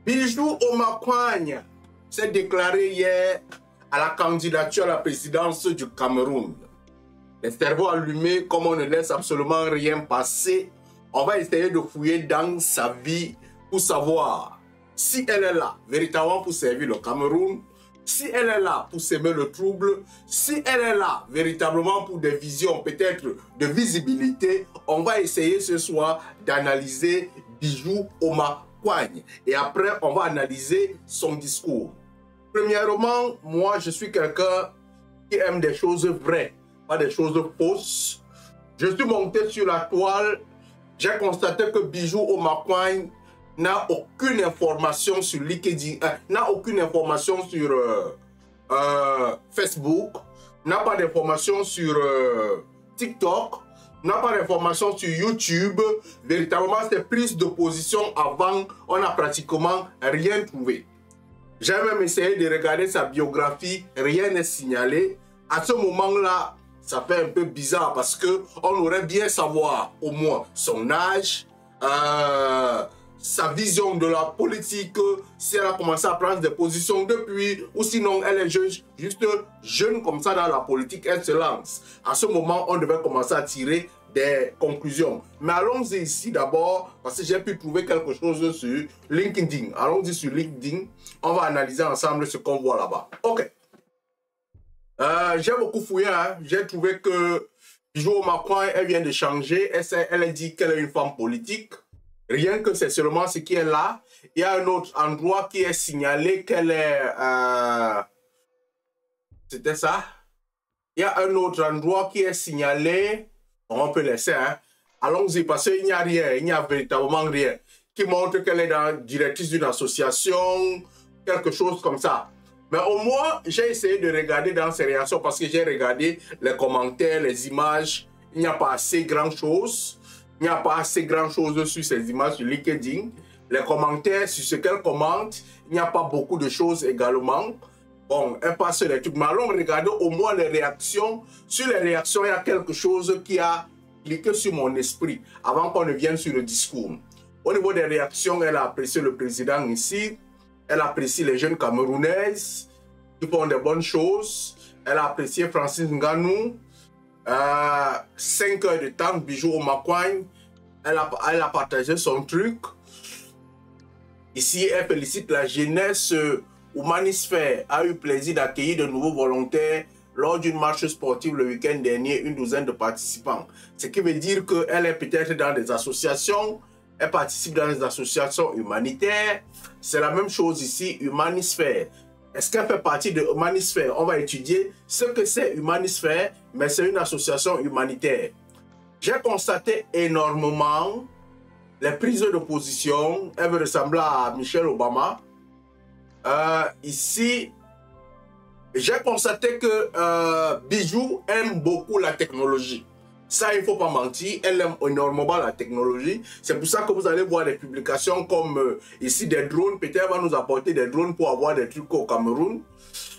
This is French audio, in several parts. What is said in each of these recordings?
Bijou Omakwanya s'est déclaré hier à la candidature à la présidence du Cameroun. Les cerveaux allumés, comme on ne laisse absolument rien passer, on va essayer de fouiller dans sa vie pour savoir si elle est là véritablement pour servir le Cameroun, si elle est là pour s'aimer le trouble, si elle est là véritablement pour des visions peut-être de visibilité. On va essayer ce soir d'analyser Bijou Omakwanya. Et après, on va analyser son discours. Premièrement, moi, je suis quelqu'un qui aime des choses vraies, pas des choses fausses. Je suis monté sur la toile. J'ai constaté que Bijou Omakwanya n'a aucune information sur LinkedIn, n'a aucune information sur Facebook, n'a pas d'information sur TikTok, n'a pas d'information sur YouTube. Véritablement, c'est prise de position avant, on n'a pratiquement rien trouvé. J'ai même essayé de regarder sa biographie, rien n'est signalé. À ce moment-là, ça fait un peu bizarre parce qu'on aurait bien savoir au moins son âge, sa vision de la politique, si elle a commencé à prendre des positions depuis, ou sinon elle est juste jeune comme ça dans la politique, elle se lance. À ce moment, on devait commencer à tirer des conclusions. Mais allons-y ici d'abord, parce que j'ai pu trouver quelque chose sur LinkedIn. Allons-y sur LinkedIn, on va analyser ensemble ce qu'on voit là-bas. Ok. J'ai beaucoup fouillé, hein. J'ai trouvé que Bijou Omakwanya, elle vient de changer, elle a dit qu'elle est une femme politique. Rien que c'est seulement ce qui est là. Il y a un autre endroit qui est signalé qu'elle est... C'était ça? Il y a un autre endroit qui est signalé... On peut laisser, hein? Allons-y, parce qu'il n'y a rien, il n'y a véritablement rien. Qui montre qu'elle est directrice d'une association, quelque chose comme ça. Mais au moins, j'ai essayé de regarder dans ses réactions parce que j'ai regardé les commentaires, les images. Il n'y a pas assez grand-chose. Il n'y a pas assez grand-chose sur ces images sur LinkedIn. Les commentaires sur ce qu'elle commente, il n'y a pas beaucoup de choses également. Bon, elle passe les trucs. Mais allons regarder au moins les réactions. Sur les réactions, il y a quelque chose qui a cliqué sur mon esprit avant qu'on ne vienne sur le discours. Au niveau des réactions, elle a apprécié le président ici. Elle apprécie les jeunes Camerounaises qui font des bonnes choses. Elle a apprécié Francis Ngannou. 5 heures de temps, Bijou Omakwanya, elle a partagé son truc. Ici, elle félicite la jeunesse. Humanisphère a eu plaisir d'accueillir de nouveaux volontaires lors d'une marche sportive le week-end dernier, une douzaine de participants. Ce qui veut dire qu'elle est peut-être dans des associations, elle participe dans des associations humanitaires. C'est la même chose ici, Humanisphère. Est-ce qu'elle fait partie de Humanisphère? On va étudier ce que c'est Humanisphère, mais c'est une association humanitaire. J'ai constaté énormément les prises de position. Elle veut ressembler à Michelle Obama. Ici, j'ai constaté que Bijou aime beaucoup la technologie. Ça, il ne faut pas mentir, elle aime énormément la technologie. C'est pour ça que vous allez voir des publications comme ici des drones. Peut-être elle va nous apporter des drones pour avoir des trucs au Cameroun.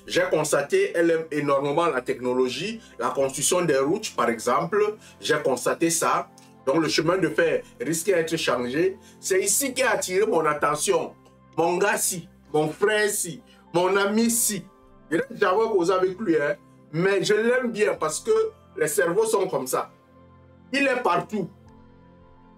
J'ai constaté qu'elle aime énormément la technologie, la construction des routes par exemple. J'ai constaté ça. Donc le chemin de fer risque d'être changé. C'est ici qui a attiré mon attention. Mon gars si, mon frère si, mon ami si. J'avais causé avec lui, hein. Mais je l'aime bien parce que les cerveaux sont comme ça. Il est partout.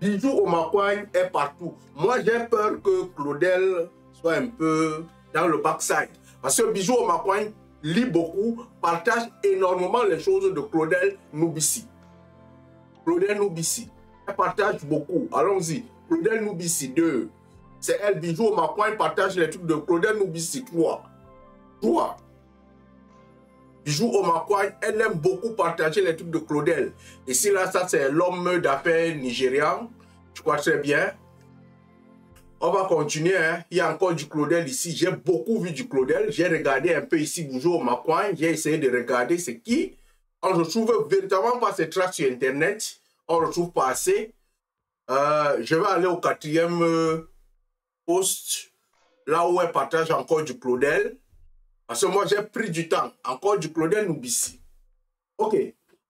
Bijou Omakwanya est partout. Moi, j'ai peur que Claudel soit un peu dans le backside. Parce que Bijou Omakwanya lit beaucoup, partage énormément les choses de Claudel Noubissi. Claudel Noubissi. Elle partage beaucoup. Allons-y. Claudel Noubissi 2. C'est elle, Bijou Omakwanya, partage les trucs de Claudel Noubissi 3. 3. Bijou Omakwanya, elle aime beaucoup partager les trucs de Claudel. Ici, là, ça, c'est l'homme d'affaires nigérian. Je crois très bien. On va continuer. Hein. Il y a encore du Claudel ici. J'ai beaucoup vu du Claudel. J'ai regardé un peu ici Bijou Omakwanya. J'ai essayé de regarder ce qui. On ne retrouve véritablement pas ces traces sur Internet. On ne retrouve pas assez. Je vais aller au 4e post. Là où elle partage encore du Claudel. Parce que moi, j'ai pris du temps. Encore du Claudel Noubissi. Ok.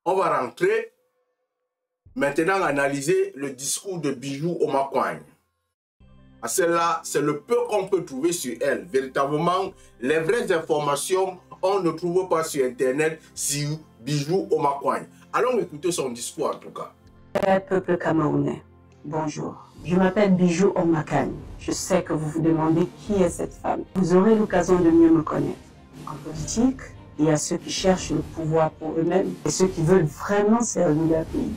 On va rentrer. Maintenant, analyser le discours de Bijou Omakwanya. À celle-là, c'est le peu qu'on peut trouver sur elle. Véritablement, les vraies informations, on ne trouve pas sur Internet sur Bijou Omakwany. Allons écouter son discours en tout cas. Peuple camerounais, bonjour. Je m'appelle Bijou Omakwany. Je sais que vous vous demandez qui est cette femme. Vous aurez l'occasion de mieux me connaître. En politique, il y a ceux qui cherchent le pouvoir pour eux-mêmes et ceux qui veulent vraiment servir leur pays.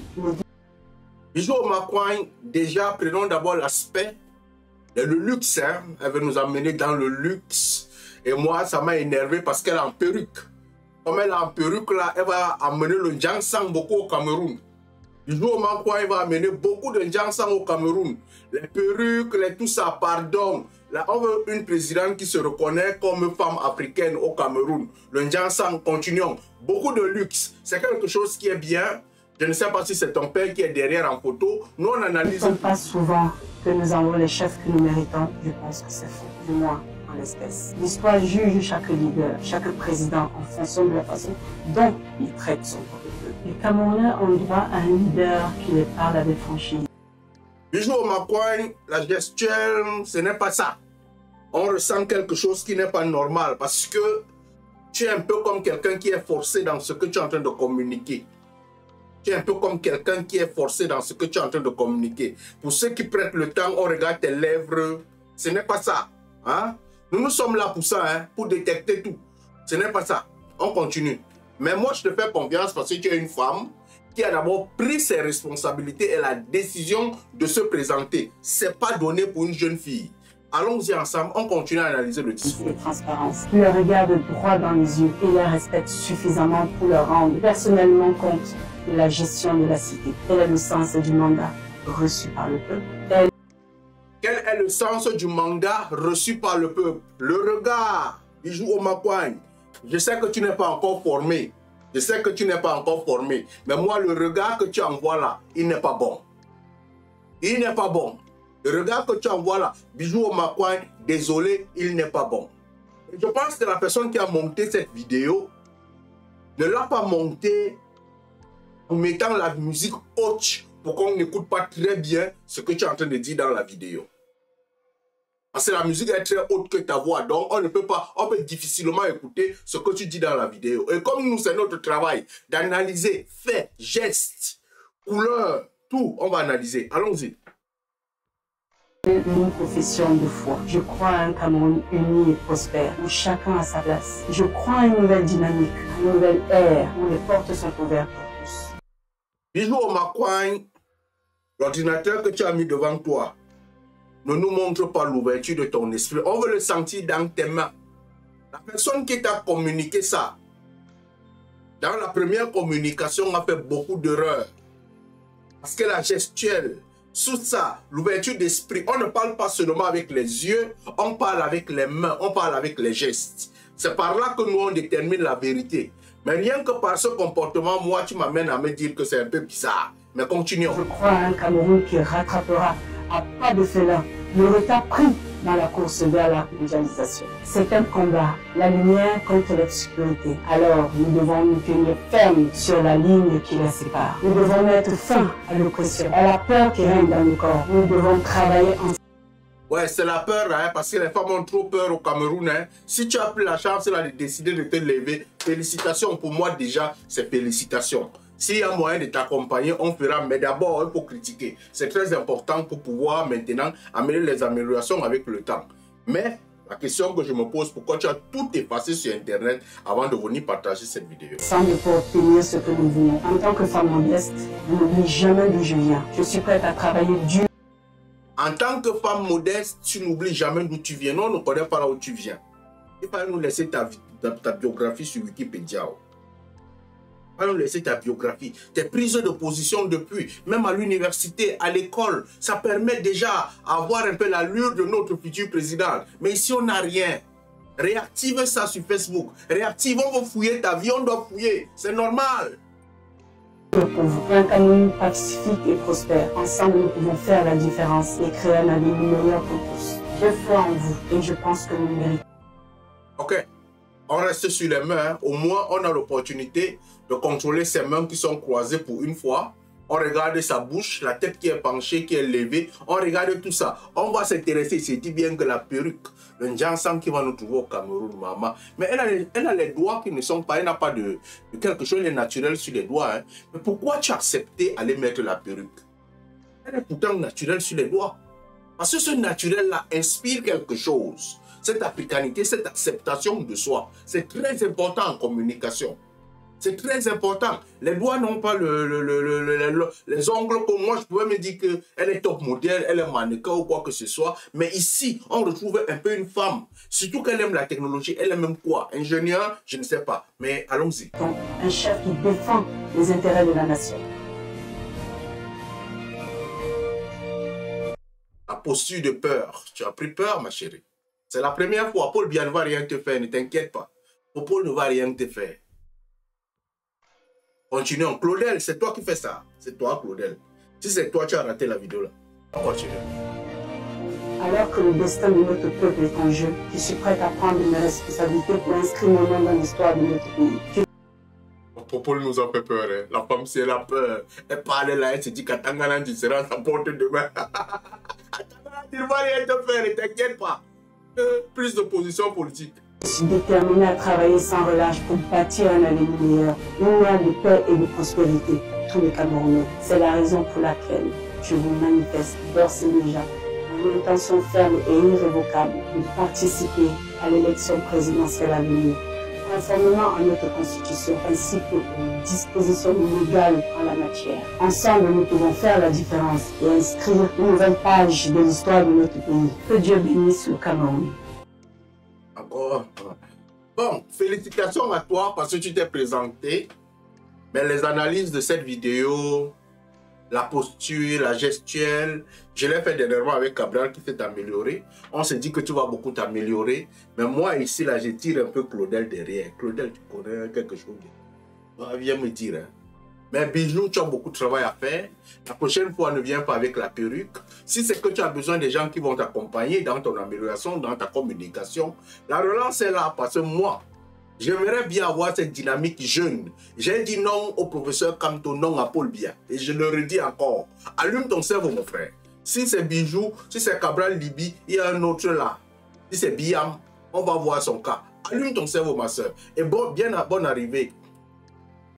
Bijou Omakwany, déjà, prenons d'abord l'aspect. Le luxe, hein, elle veut nous amener dans le luxe. Et moi, ça m'a énervé parce qu'elle est en perruque. Comme elle est en perruque, là, elle va amener le Njangsang beaucoup au Cameroun. Bijou Omakwany va amener beaucoup de Njangsang au Cameroun. Les perruques, tout ça, pardon. Là, on veut une présidente qui se reconnaît comme femme africaine au Cameroun. Le Njangsang, continuons. Beaucoup de luxe. C'est quelque chose qui est bien. Je ne sais pas si c'est ton père qui est derrière en photo. Nous, on analyse. Ce n'est pas souvent que nous avons les chefs que nous méritons. Je pense que c'est faux, du moins en l'espèce. L'histoire juge chaque leader, chaque président en fonction de la façon dont il traite son peuple. Les Camerounais ont droit à un leader qui les parle avec franchise. Bijou Omakwany, la gestuelle, ce n'est pas ça. On ressent quelque chose qui n'est pas normal parce que tu es un peu comme quelqu'un qui est forcé dans ce que tu es en train de communiquer. Tu es un peu comme quelqu'un qui est forcé dans ce que tu es en train de communiquer. Pour ceux qui prêtent le temps, on regarde tes lèvres. Ce n'est pas ça. Hein? Nous sommes là pour ça, hein? Pour détecter tout. Ce n'est pas ça. On continue. Mais moi, je te fais confiance parce que tu es une femme qui a d'abord pris ses responsabilités et la décision de se présenter. Ce n'est pas donné pour une jeune fille. Allons-y ensemble, on continue à analyser le discours. Transparence. Tu les regardes droit dans les yeux et les respectes suffisamment pour leur rendre personnellement compte de la gestion de la cité. Quel est le sens du mandat reçu par le peuple? Quel est le sens du mandat reçu par le peuple? Le regard, Bijou Omakwany. Je sais que tu n'es pas encore formé. Je sais que tu n'es pas encore formé. Mais moi, le regard que tu envoies là, il n'est pas bon. Il n'est pas bon. Le regard que tu envoies là, Bijou Omakwany, désolé, il n'est pas bon. Et je pense que la personne qui a monté cette vidéo ne l'a pas montée en mettant la musique haute pour qu'on n'écoute pas très bien ce que tu es en train de dire dans la vidéo. Parce que la musique est très haute que ta voix, donc on peut difficilement écouter ce que tu dis dans la vidéo. Et comme nous, c'est notre travail d'analyser faits, gestes, couleurs, tout, on va analyser. Allons-y. Une profession de foi. Je crois à un Cameroun uni et prospère, où chacun a sa place. Je crois à une nouvelle dynamique, à une nouvelle ère, où les portes sont ouvertes pour tous. Bijou Omakwany, l'ordinateur que tu as mis devant toi ne nous montre pas l'ouverture de ton esprit. On veut le sentir dans tes mains. La personne qui t'a communiqué ça, dans la première communication, a fait beaucoup d'erreurs. Parce que la gestuelle, sous ça, l'ouverture d'esprit, on ne parle pas seulement avec les yeux, on parle avec les mains, on parle avec les gestes. C'est par là que nous, on détermine la vérité. Mais rien que par ce comportement, moi, tu m'amènes à me dire que c'est un peu bizarre. Mais continuons. Je crois à un Cameroun qui rattrapera à pas de félin le retard pris dans la course vers la mondialisation. C'est un combat, la lumière contre l'obscurité. Alors, nous devons nous tenir fermes sur la ligne qui les sépare. Nous devons mettre fin à l'oppression, à la peur qui règne dans nos corps. Nous devons travailler ensemble. Ouais, c'est la peur, hein, parce que les femmes ont trop peur au Cameroun. Hein. Si tu as pris la chance là, de décider de te lever, félicitations. Pour moi, déjà, c'est félicitations. S'il y a moyen de t'accompagner, on fera. Mais d'abord, il faut critiquer. C'est très important pour pouvoir maintenant amener les améliorations avec le temps. Mais la question que je me pose, pourquoi tu as tout effacé sur Internet avant de venir partager cette vidéo? Ensemble pour obtenir ce que nous voulons. En tant que femme modeste, je n'oublie jamais d'où je viens. Je suis prête à travailler dur. En tant que femme modeste, tu n'oublies jamais d'où tu viens. Non, on ne connaît pas là où tu viens. Il fallait nous laisser ta biographie sur Wikipédia. Il fallait nous laisser ta biographie, tes prises de position depuis, même à l'université, à l'école. Ça permet déjà d'avoir un peu l'allure de notre futur président. Mais ici, on n'a rien. Réactive ça sur Facebook. Réactive, on va fouiller ta vie, on doit fouiller. C'est normal. Pour vous, un Cameroun pacifique et prospère. Ensemble, nous pouvons faire la différence et créer un avenir meilleur pour tous. J'ai foi en vous et je pense que nous méritons. Ok, on reste sur les mains. Au moins, on a l'opportunité de contrôler ces mains qui sont croisées pour une fois. On regarde sa bouche, la tête qui est penchée, qui est levée. On regarde tout ça. On va s'intéresser. C'est dit bien que la perruque, le Njansan qui va nous trouver au Cameroun, maman. Mais elle a les doigts qui ne sont pas, elle n'a pas de quelque chose de naturel sur les doigts. Hein. Mais pourquoi tu as accepté d'aller mettre la perruque? Elle est pourtant naturelle sur les doigts. Parce que ce naturel-là inspire quelque chose. Cette africanité, cette acceptation de soi, c'est très important en communication. C'est très important. Les doigts n'ont pas les ongles comme moi. Je pouvais me dire qu'elle est top modèle, elle est mannequin ou quoi que ce soit. Mais ici, on retrouve un peu une femme. Surtout qu'elle aime la technologie. Elle aime même quoi? Ingénieur? Je ne sais pas. Mais allons-y. Un chef qui défend les intérêts de la nation. La posture de peur. Tu as pris peur, ma chérie. C'est la première fois. Paul Biya ne va rien te faire. Ne t'inquiète pas. Paul ne va rien te faire. Continuons. Claudel, c'est toi qui fais ça. C'est toi, Claudel. Si c'est toi, tu as raté la vidéo là. Continue. Alors que le destin de notre peuple est en jeu, je suis prête à prendre mes responsabilités pour inscrire mon nom dans l'histoire de notre pays. Paul nous a fait peur. Hein. La femme, si elle a peur, elle parle là, elle se dit qu'Atangana, tu seras à sa porte demain. Atangana, tu ne vas rien te faire, ne t'inquiète pas. Plus de position politique. Je suis déterminée à travailler sans relâche pour bâtir un avenir meilleur, une ère de paix et de prospérité pour tous les Camerounais. C'est la raison pour laquelle je vous manifeste d'ores et déjà mon intention ferme et irrévocable de participer à l'élection présidentielle à venir, conformément à notre Constitution ainsi qu'aux dispositions légales en la matière. Ensemble, nous pouvons faire la différence et inscrire une nouvelle page de l'histoire de notre pays. Que Dieu bénisse le Cameroun. Encore. Bon, félicitations à toi parce que tu t'es présenté. Mais les analyses de cette vidéo, la posture, la gestuelle, je l'ai fait dernièrement avec Cabral qui s'est amélioré. On s'est dit que tu vas beaucoup t'améliorer. Mais moi ici, là, je tire un peu Claudel derrière. Claudel, tu connais quelque chose? Viens me dire. Hein. Mais Bijou, tu as beaucoup de travail à faire. La prochaine fois, ne viens pas avec la perruque. Si c'est que tu as besoin des gens qui vont t'accompagner dans ton amélioration, dans ta communication, la relance est là parce que moi, j'aimerais bien avoir cette dynamique jeune. J'ai dit non au professeur Kamto, non à Paul Biya. Et je le redis encore. Allume ton cerveau, mon frère. Si c'est Bijou, si c'est Cabral Libi, il y a un autre là. Si c'est Biam, on va voir son cas. Allume ton cerveau, ma soeur. Et bonne arrivée.